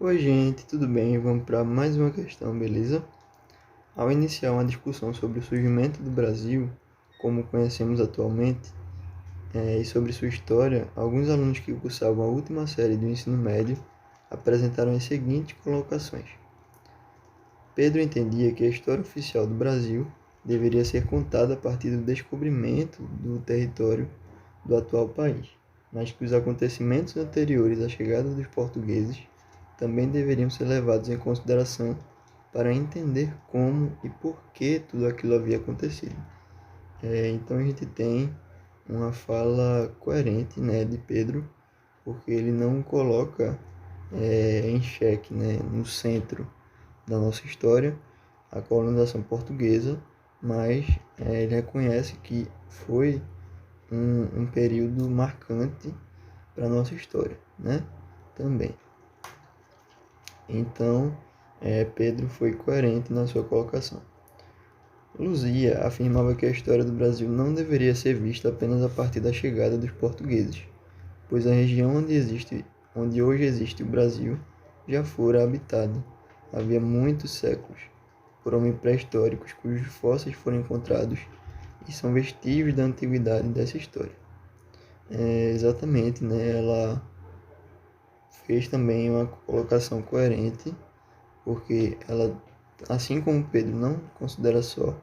Oi, gente, tudo bem? Vamos para mais uma questão, beleza? Ao iniciar uma discussão sobre o surgimento do Brasil, como o conhecemos atualmente, e sobre sua história, alguns alunos que cursavam a última série do ensino médio apresentaram as seguintes colocações. Pedro entendia que a história oficial do Brasil deveria ser contada a partir do descobrimento do território do atual país, mas que os acontecimentos anteriores à chegada dos portugueses também deveriam ser levados em consideração para entender como e por que tudo aquilo havia acontecido. Então a gente tem uma fala coerente, né, de Pedro, porque ele não coloca em xeque, né, no centro da nossa história a colonização portuguesa, mas ele reconhece que foi um período marcante para a nossa história, né, também. Então, Pedro foi coerente na sua colocação. Luzia afirmava que a história do Brasil não deveria ser vista apenas a partir da chegada dos portugueses, pois a região onde hoje existe o Brasil já fora habitada havia muitos séculos por homens pré-históricos cujos fósseis foram encontrados e são vestígios da antiguidade dessa história. Exatamente, né? Ela fez também uma colocação coerente, porque ela, assim como Pedro, não considera só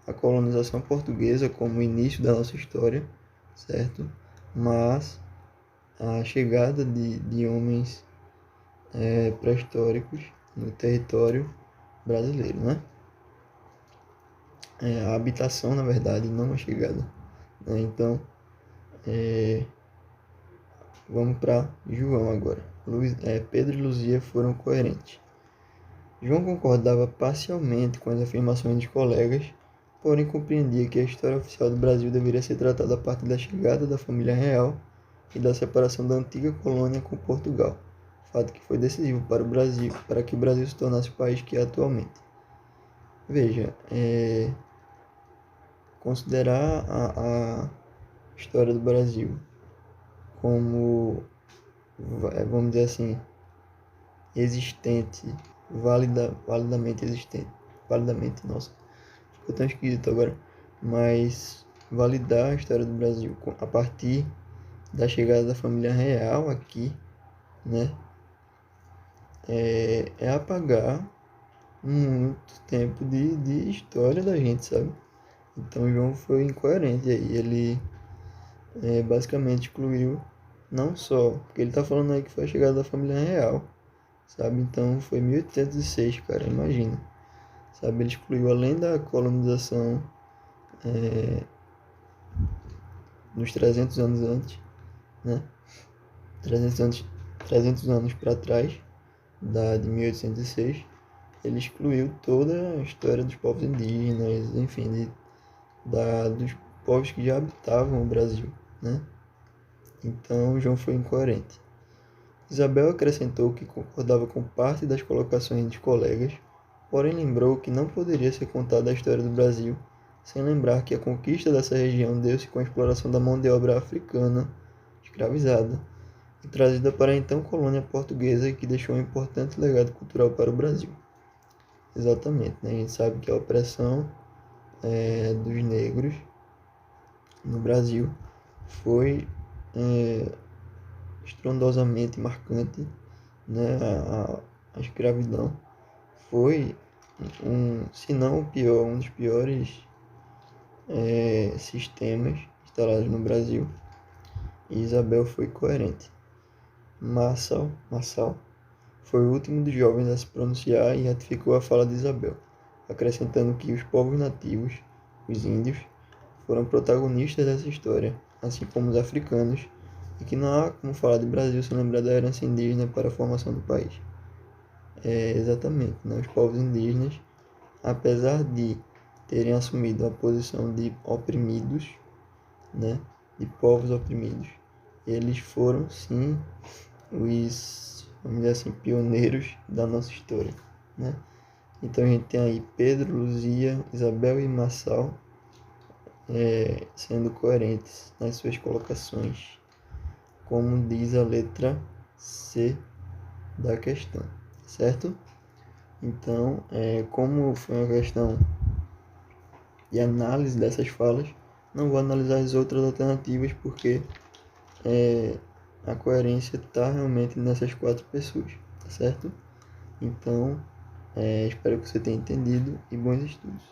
a colonização portuguesa como o início da nossa história, certo? Mas a chegada de homens pré-históricos no território brasileiro, né? A habitação, na verdade, não a chegada. Né? Então, vamos para João agora. Pedro e Luzia foram coerentes. João concordava parcialmente com as afirmações dos colegas, porém compreendia que a história oficial do Brasil deveria ser tratada a partir da chegada da família real e da separação da antiga colônia com Portugal, fato que foi decisivo para o Brasil, para que o Brasil se tornasse o país que é atualmente. Veja, considerar a história do Brasil como, vamos dizer assim, existente, validamente existente, nossa, ficou tão esquisito agora, mas validar a história do Brasil a partir da chegada da família real aqui, né, é apagar muito tempo de história da gente, sabe? Então João foi incoerente aí, ele basicamente excluiu, não só, porque ele tá falando aí que foi a chegada da família real, sabe? Então foi 1806, cara, imagina. Sabe? Ele excluiu, além da colonização nos 300 anos antes, né? 300 anos para trás, de 1806, ele excluiu toda a história dos povos indígenas, enfim, dos povos que já habitavam o Brasil, né? Então João foi incoerente. Isabel acrescentou que concordava com parte das colocações dos colegas, porém lembrou que não poderia ser contada a história do Brasil sem lembrar que a conquista dessa região deu-se com a exploração da mão de obra africana escravizada e trazida para a então colônia portuguesa, que deixou um importante legado cultural para o Brasil. Exatamente, né? A gente sabe que a opressão dos negros no Brasil foi estrondosamente marcante, né? A escravidão foi se não o pior, um dos piores sistemas instalados no Brasil. E Isabel foi coerente. Marçal foi o último dos jovens a se pronunciar e ratificou a fala de Isabel, acrescentando que os povos nativos, os índios, foram protagonistas dessa história, assim como os africanos, e que não há como falar de Brasil sem lembrar da herança indígena para a formação do país. Exatamente, né? Os povos indígenas, apesar de terem assumido a posição de oprimidos, né, de povos oprimidos, eles foram sim os, vamos dizer assim, pioneiros da nossa história, né? Então a gente tem aí Pedro, Luzia, Isabel e Marçal sendo coerentes nas suas colocações, como diz a letra C da questão. certo? Então, como foi uma questão de análise dessas falas, não vou analisar as outras alternativas porque a coerência está realmente nessas 4 pessoas, tá certo? Então, espero que você tenha entendido e bons estudos.